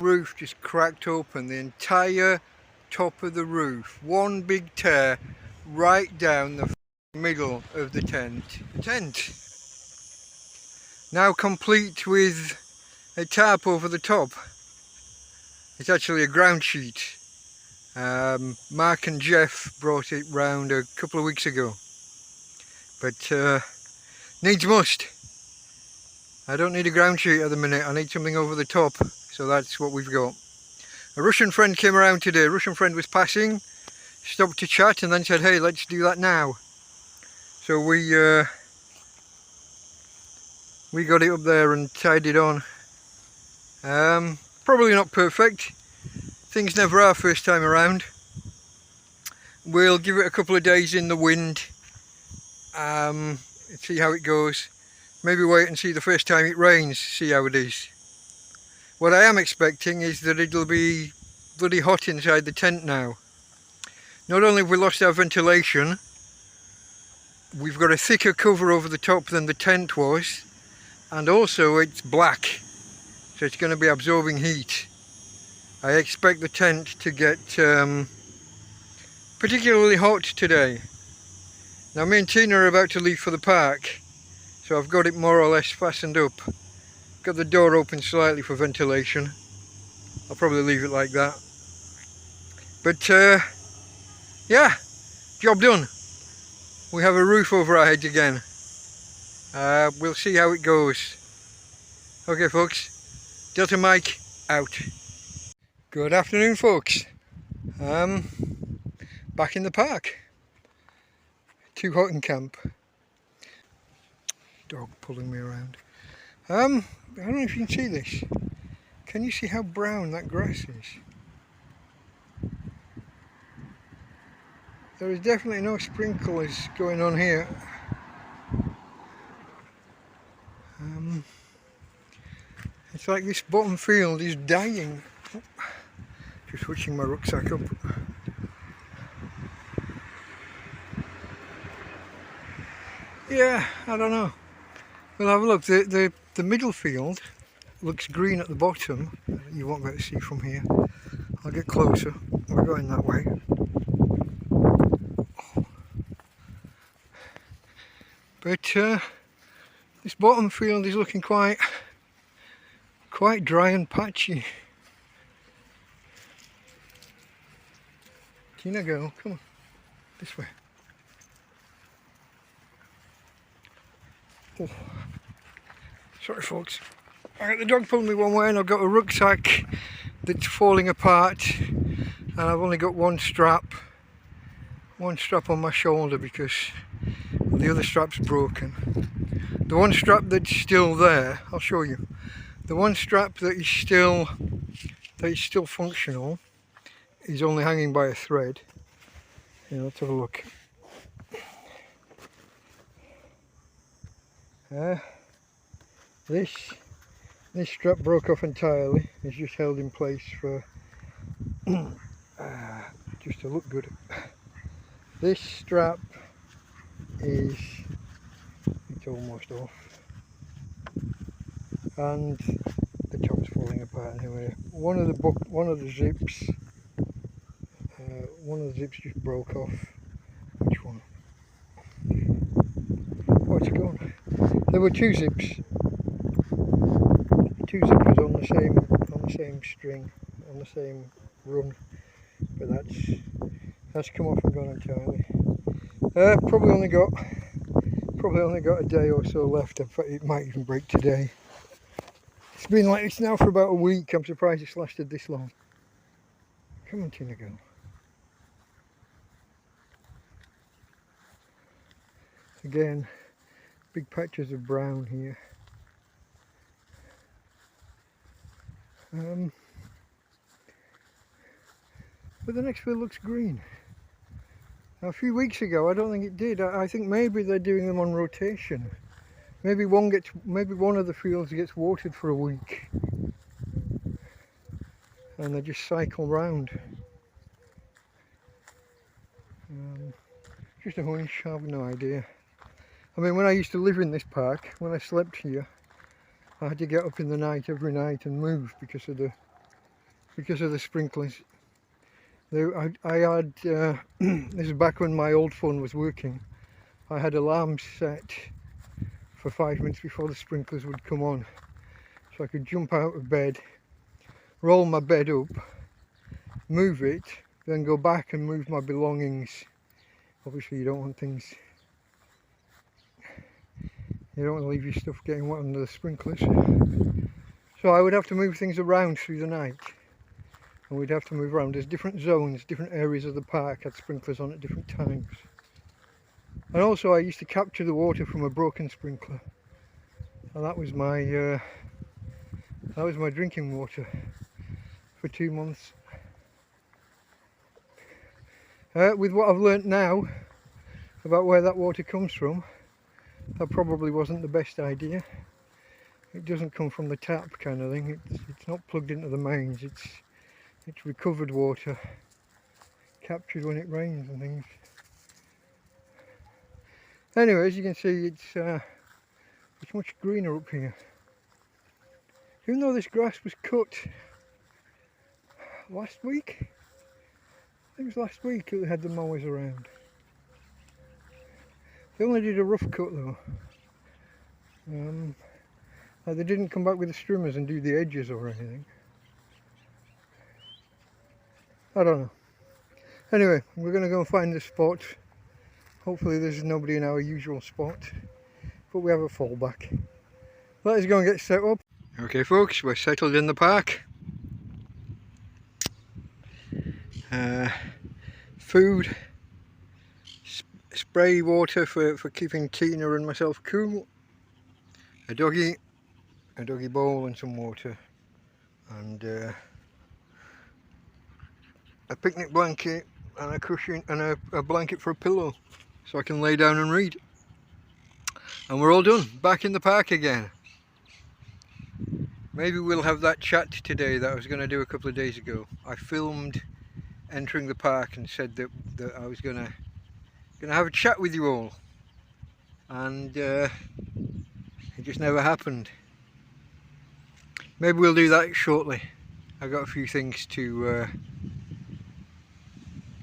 roof just cracked open, the entire top of the roof. One big tear right down the middle of the tent. The tent, now complete with a tarp over the top. It's actually a ground sheet. Mark and Jeff brought it round a couple of weeks ago, but needs must. I don't need a ground sheet at the minute, I need something over the top, so that's what we've got. A Russian friend came around today. A Russian friend was passing, stopped to chat and then said, hey, let's do that now. So we got it up there and tied it on. Probably not perfect. Things never are first time around. We'll give it a couple of days in the wind, see how it goes. Maybe wait and see the first time it rains, see how it is. What I am expecting is that it'll be bloody hot inside the tent now. Not only have we lost our ventilation, we've got a thicker cover over the top than the tent was, and also it's black, so it's going to be absorbing heat. I expect the tent to get particularly hot today. Now me and Tina are about to leave for the park, so I've got it more or less fastened up. Got the door open slightly for ventilation. I'll probably leave it like that. But yeah, job done. We have a roof over our heads again. We'll see how it goes. Okay folks, Delta Mike out. Good afternoon folks. Back in the park. Too hot in camp. Dog pulling me around. I don't know if you can see this. Can you see how brown that grass is? There is definitely no sprinklers going on here. It's like this bottom field is dying. Just switching my rucksack up. Yeah, I don't know. We'll have a look. The middle field looks green at the bottom. You won't be able to see from here. I'll get closer. We're going that way. But this bottom field is looking quite dry and patchy. Tina girl, come on, this way. Oh. Sorry folks. Alright, the dog pulled me one way and I've got a rucksack that's falling apart, and I've only got one strap on my shoulder because the other strap's broken. The one strap that's still there, I'll show you. The one strap that is still functional is only hanging by a thread. Yeah, let's have a look. This strap broke off entirely. It's just held in place for just to look good. This strap it's almost off, and the top's falling apart anyway. One of the zips just broke off. Which one? Oh, it's gone. There were two zippers on the same string, on the same run, but that's come off and gone entirely. Probably only got a day or so left. In fact, it might even break today. It's been like this now for about a week. I'm surprised it's lasted this long. Come on, Tina girl. Again, big patches of brown here. But the next field looks green. Now, a few weeks ago, I don't think it did. I think maybe they're doing them on rotation. Maybe one of the fields gets watered for a week, and they just cycle round. Just a hunch, I have no idea. I mean, when I used to live in this park, when I slept here, I had to get up in the night every night and move because of the because of the sprinklers. I had, this is back when my old phone was working, I had alarms set for 5 minutes before the sprinklers would come on. So I could jump out of bed, roll my bed up, move it, then go back and move my belongings. Obviously you don't want things, you don't want to leave your stuff getting wet under the sprinklers. So I would have to move things around through the night. And we'd have to move around. There's different zones, different areas of the park had sprinklers on at different times. And also I used to capture the water from a broken sprinkler. And that was my drinking water for 2 months. With what I've learnt now about where that water comes from, that probably wasn't the best idea. It doesn't come from the tap kind of thing. It's not plugged into the mains. It's recovered water, captured when it rains and things. Anyway, as you can see, it's much greener up here. Even though this grass was cut last week, I think it was last week that they had the mowers around. They only did a rough cut though. They didn't come back with the trimmers and do the edges or anything. I don't know. Anyway, we're going to go and find the spot. Hopefully there's nobody in our usual spot, but we have a fallback. Let us go and get set up. Okay folks, we're settled in the park. Food, spray water for keeping Tina and myself cool, a doggy bowl and some water, and a picnic blanket and a cushion and a blanket for a pillow so I can lay down and read. And we're all done, back in the park again. Maybe we'll have that chat today that I was going to do a couple of days ago. I filmed entering the park and said that I was going to have a chat with you all, and it just never happened. Maybe we'll do that shortly. I've got a few things to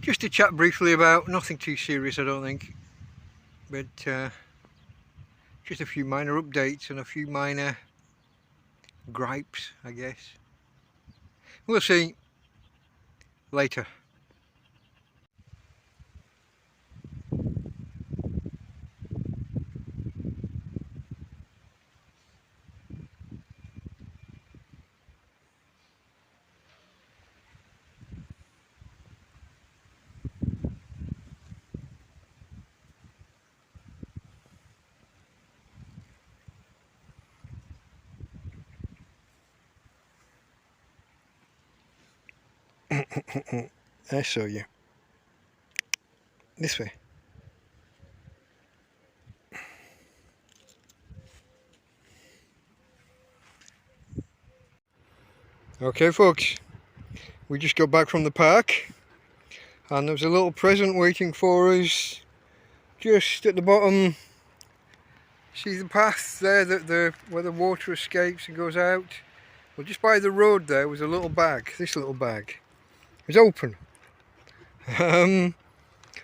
just to chat briefly about, nothing too serious I don't think, but just a few minor updates and a few minor gripes I guess. We'll see later. I saw you. This way. Okay folks, we just got back from the park and there was a little present waiting for us just at the bottom. See the path there where the water escapes and goes out? Well, just by the road there was a little bag, this little bag. It's open. I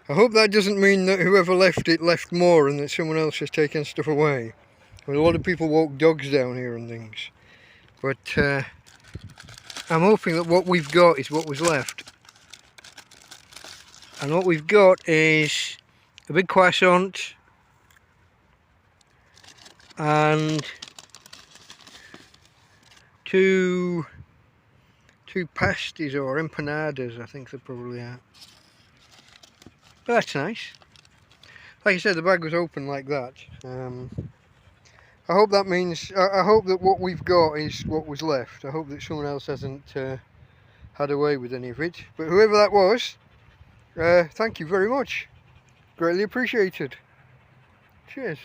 hope that doesn't mean that whoever left it left more and that someone else has taken stuff away. I mean, a lot of people walk dogs down here and things, but I'm hoping that what we've got is what was left. And what we've got is a big croissant and two pasties or empanadas, I think they probably are. But that's nice. Like I said, the bag was open like that. I hope that means, I hope that what we've got is what was left. I hope that someone else hasn't had away with any of it. But whoever that was, thank you very much. Greatly appreciated. Cheers.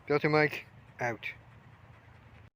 DeltaMike out.